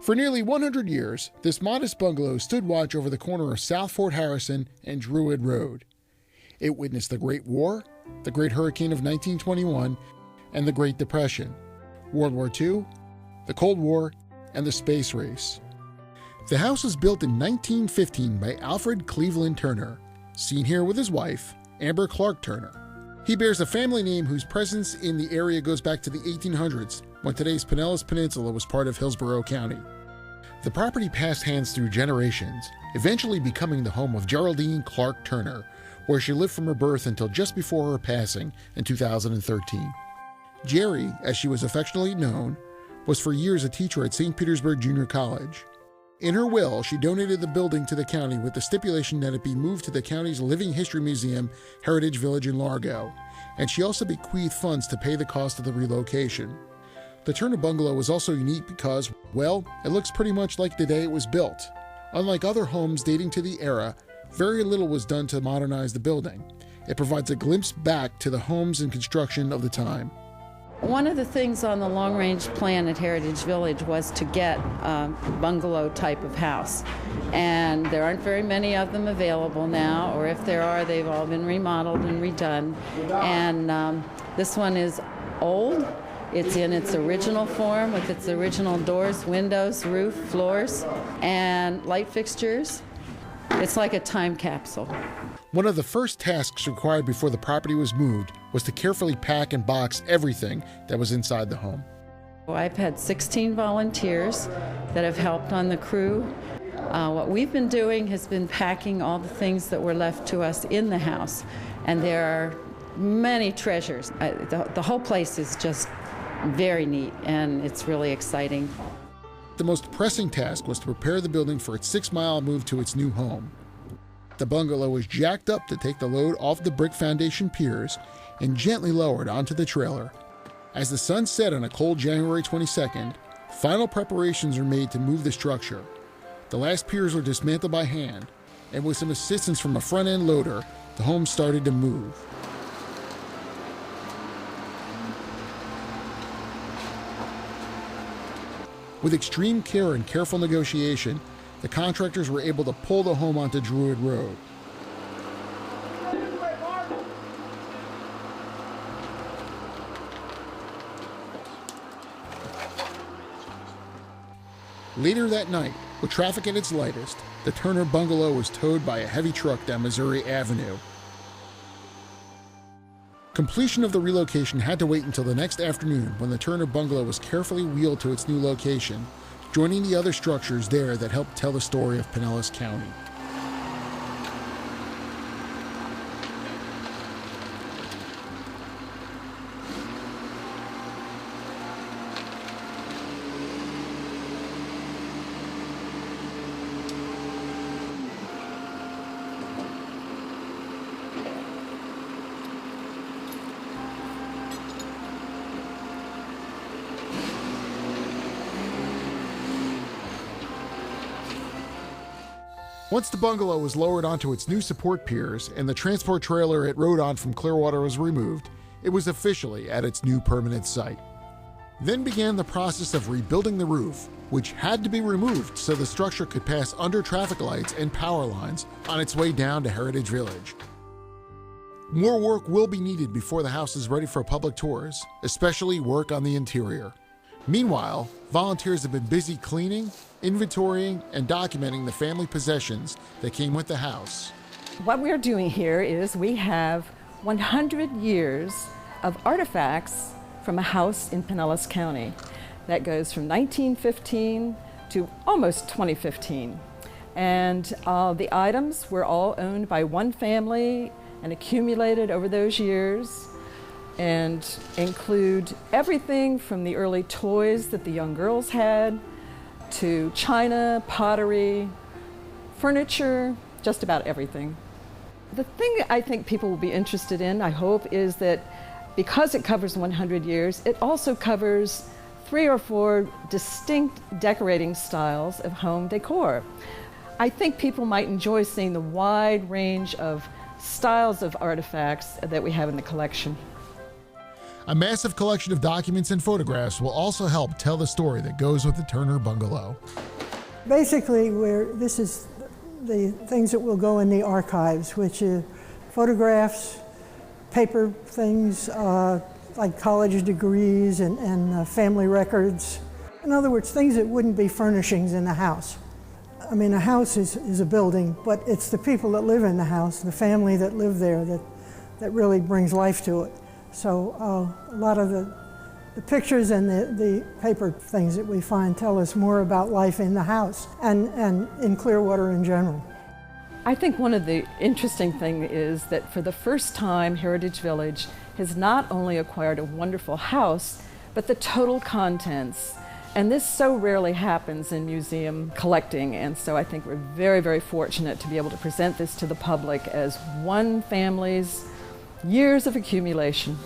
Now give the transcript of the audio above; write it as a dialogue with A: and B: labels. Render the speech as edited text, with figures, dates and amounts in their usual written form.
A: For nearly 100 years, this modest bungalow stood watch over the corner of South Fort Harrison and Druid Road. It witnessed the Great War, the Great Hurricane of 1921, and the Great Depression, World War II, the Cold War, and the space race. The house was built in 1915 by Alfred Cleveland Turner, seen here with his wife, Amber Clark Turner. He bears a family name whose presence in the area goes back to the 1800s, when today's Pinellas Peninsula was part of Hillsborough County. The property passed hands through generations, eventually becoming the home of Geraldine Clark Turner, where she lived from her birth until just before her passing in 2013. Jerry, as she was affectionately known, was for years a teacher at St. Petersburg Junior College. In her will, she donated the building to the county with the stipulation that it be moved to the county's Living History Museum, Heritage Village in Largo, and she also bequeathed funds to pay the cost of the relocation. The Turner Bungalow was also unique because, well, it looks pretty much like the day it was built. Unlike other homes dating to the era, very little was done to modernize the building. It provides a glimpse back to the homes and construction of the time.
B: One of the things on the long-range plan at Heritage Village was to get a bungalow type of house. And there aren't very many of them available now, or if there are, they've all been remodeled and redone. And this one is old. It's in its original form with its original doors, windows, roof, floors, and light fixtures. It's like a time capsule.
A: One of the first tasks required before the property was moved was to carefully pack and box everything that was inside the home.
B: I've had 16 volunteers that have helped on the crew. What we've been doing has been packing all the things that were left to us in the house, and there are many treasures. The whole place is just very neat, and it's really exciting.
A: The most pressing task was to prepare the building for its 6-mile move to its new home. The bungalow was jacked up to take the load off the brick foundation piers and gently lowered onto the trailer. As the sun set on a cold January 22nd, final preparations were made to move the structure. The last piers were dismantled by hand, and with some assistance from a front-end loader, the home started to move. With extreme care and careful negotiation, the contractors were able to pull the home onto Druid Road. Later that night, with traffic at its lightest, the Turner Bungalow was towed by a heavy truck down Missouri Avenue. Completion of the relocation had to wait until the next afternoon when the Turner Bungalow was carefully wheeled to its new location, joining the other structures there that helped tell the story of Pinellas County. Once the bungalow was lowered onto its new support piers and the transport trailer it rode on from Clearwater was removed, it was officially at its new permanent site. Then began the process of rebuilding the roof, which had to be removed so the structure could pass under traffic lights and power lines on its way down to Heritage Village. More work will be needed before the house is ready for public tours, especially work on the interior. Meanwhile, volunteers have been busy cleaning, inventorying, and documenting the family possessions that came with the house.
C: What we're doing here is we have 100 years of artifacts from a house in Pinellas County. That goes from 1915 to almost 2015. And the items were all owned by one family and accumulated over those years, and include everything from the early toys that the young girls had to china, pottery, furniture, just about everything. The thing I think people will be interested in, I hope, is that because it covers 100 years, it also covers 3 or 4 distinct decorating styles of home decor. I think people might enjoy seeing the wide range of styles of artifacts that we have in the collection.
A: A massive collection of documents and photographs will also help tell the story that goes with the Turner Bungalow.
D: Basically, this is the things that will go in the archives, which is photographs, paper things like college degrees and family records. In other words, things that wouldn't be furnishings in the house. I mean, a house is a building, but it's the people that live in the house, the family that live there, that really brings life to it. So a lot of the pictures and the paper things that we find tell us more about life in the house and in Clearwater in general.
C: I think one of the interesting things is that for the first time, Heritage Village has not only acquired a wonderful house, but the total contents. And this so rarely happens in museum collecting, and so I think we're very, very fortunate to be able to present this to the public as one family's years of accumulation.